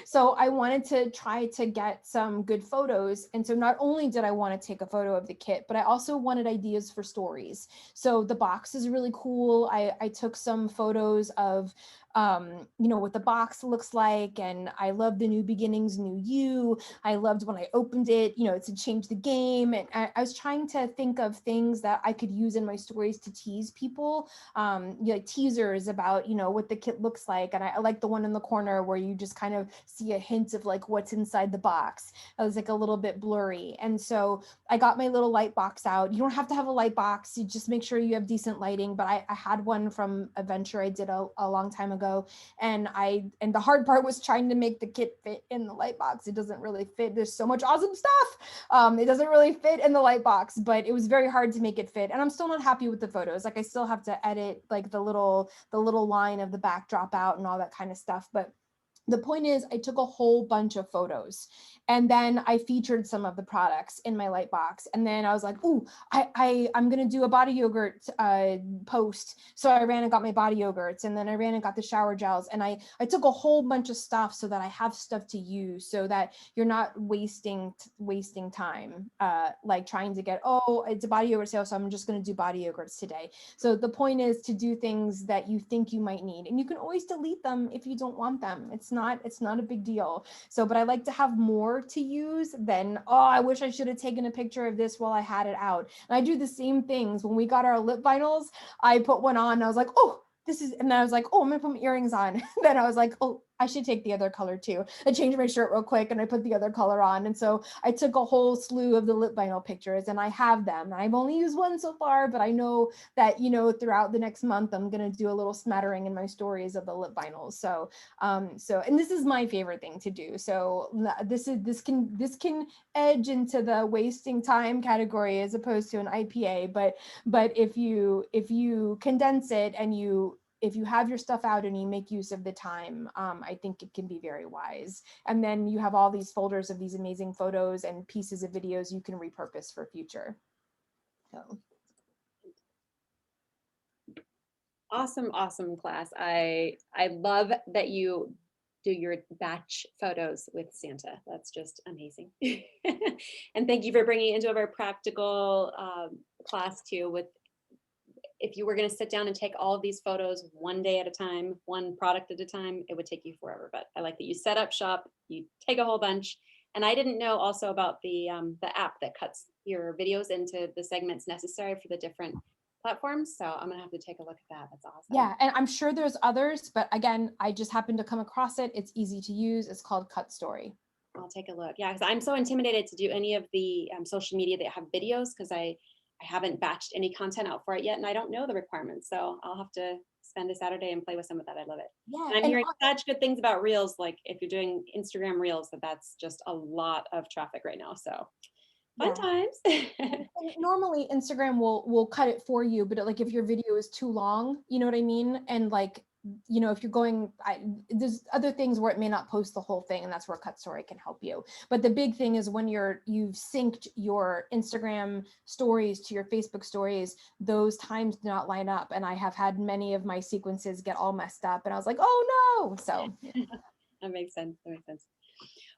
So I wanted to try to get some good photos. And so not only did I want to take a photo of the kit, but I also wanted ideas for stories. So the box is really cool. I took some photos of what the box looks like. And I love the new beginnings, new you. I loved when I opened it, to change the game. And I was trying to think of things that I could use in my stories to tease people, like teasers about, what the kit looks like. And I like the one in the corner where you just kind of see a hint of like what's inside the box. It was like a little bit blurry. And so I got my little light box out. You don't have to have a light box. You just make sure you have decent lighting. But I had one from a venture I did a long time ago. And the hard part was trying to make the kit fit in the light box. It doesn't really fit. There's so much awesome stuff. It doesn't really fit in the light box, but it was very hard to make it fit. And I'm still not happy with the photos. Like I still have to edit like the little line of the backdrop out and all that kind of stuff. But The point is, I took a whole bunch of photos, and then I featured some of the products in my Lightbox. And then I was like, "Ooh, I'm gonna do a body yogurt post." So I ran and got my body yogurts, and then I ran and got the shower gels, and I took a whole bunch of stuff so that I have stuff to use, so that you're not wasting time, like trying to get, oh, it's a body yogurt sale, so I'm just gonna do body yogurts today. So the point is to do things that you think you might need, and you can always delete them if you don't want them. It's not a big deal. So, but I like to have more to use than, oh, I wish I should have taken a picture of this while I had it out. And I do the same things. When we got our lip vinyls, I put one on and I was like, oh, this is, and then I was like, oh, I'm gonna put my earrings on. Then I was like, oh, I should take the other color too. I changed my shirt real quick and I put the other color on. And so I took a whole slew of the lip vinyl pictures, and I have them. I've only used one so far, but I know that, you know, throughout the next month, I'm going to do a little smattering in my stories of the lip vinyls. So, and this is my favorite thing to do. So this can edge into the wasting time category as opposed to an IPA, but if you condense it and if you have your stuff out and you make use of the time, I think it can be very wise. And then you have all these folders of these amazing photos and pieces of videos you can repurpose for future. So. Awesome class. I love that you do your batch photos with Santa. That's just amazing. And thank you for bringing it into a very practical class too. With if you were going to sit down and take all of these photos one day at a time, one product at a time, it would take you forever. But I like that you set up shop, you take a whole bunch. And I didn't know also about the app that cuts your videos into the segments necessary for the different platforms. So I'm gonna have to take a look at that. That's awesome. Yeah, and I'm sure there's others, but again, I just happened to come across it. It's easy to use. It's called Cut Story. I'll take a look. Yeah, because I'm so intimidated to do any of the social media that have videos because I haven't batched any content out for it yet, and I don't know the requirements. So I'll have to spend a Saturday and play with some of that. I love it. Yeah, And I'm hearing such good things about Reels. Like if you're doing Instagram Reels, that's just a lot of traffic right now. So fun times. And normally Instagram will cut it for you, but like if your video is too long, you know what I mean? And like, you know, if you're going, there's other things where it may not post the whole thing, and that's where Cut Story can help you. But the big thing is when you've synced your Instagram stories to your Facebook stories, those times do not line up. And I have had many of my sequences get all messed up, and I was like, oh no. So That makes sense.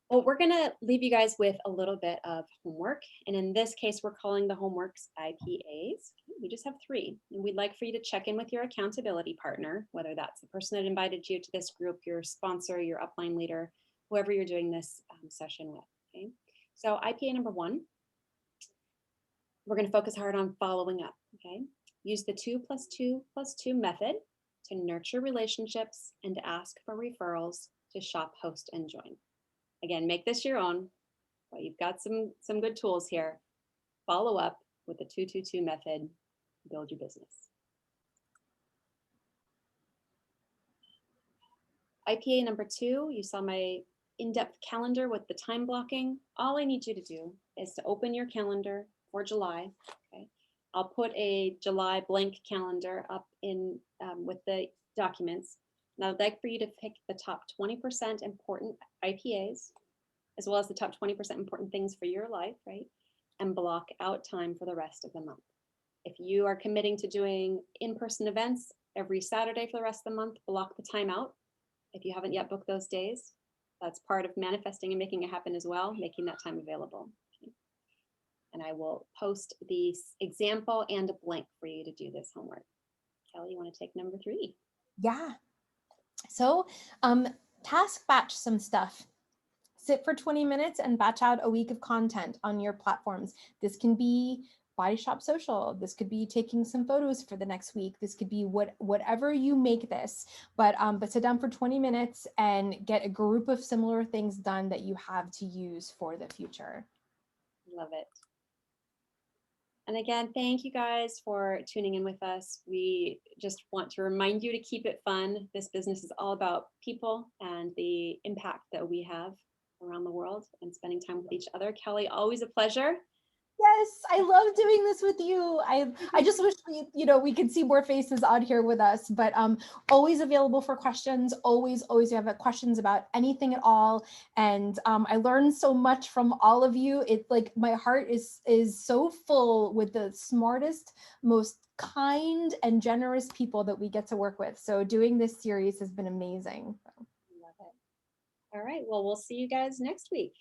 Well, we're going to leave you guys with a little bit of homework. And in this case, we're calling the homeworks IPAs. We just have 3. And we'd like for you to check in with your accountability partner, whether that's the person that invited you to this group, your sponsor, your upline leader, whoever you're doing this session with. Okay. So IPA number 1, we're going to focus hard on following up. Okay. Use the 2+2+2 method to nurture relationships and to ask for referrals to shop, host, and join. Again, make this your own, but you've got some good tools here. Follow up with the 2-2-2 method, build your business. IPA number 2, you saw my in-depth calendar with the time blocking. All I need you to do is to open your calendar for July. Okay, I'll put a July blank calendar up in with the documents. Now, I'd like for you to pick the top 20% important IPAs, as well as the top 20% important things for your life, right? And block out time for the rest of the month. If you are committing to doing in-person events every Saturday for the rest of the month, block the time out. If you haven't yet booked those days, that's part of manifesting and making it happen as well, making that time available. Okay. And I will post the example and a blank for you to do this homework. Kelly, you want to take number 3? Yeah. So task batch some stuff. Sit for 20 minutes and batch out a week of content on your platforms. This can be Body Shop Social. This could be taking some photos for the next week. This could be whatever you make this, but sit down for 20 minutes and get a group of similar things done that you have to use for the future. Love it. And again, thank you guys for tuning in with us. We just want to remind you to keep it fun. This business is all about people and the impact that we have around the world and spending time with each other. Kelly, always a pleasure. Yes, I love doing this with you. I just wish we could see more faces on here with us, but always available for questions. Always have questions about anything at all. And I learned so much from all of you. It's like my heart is so full with the smartest, most kind and generous people that we get to work with. So doing this series has been amazing. Love it. All right. Well, we'll see you guys next week.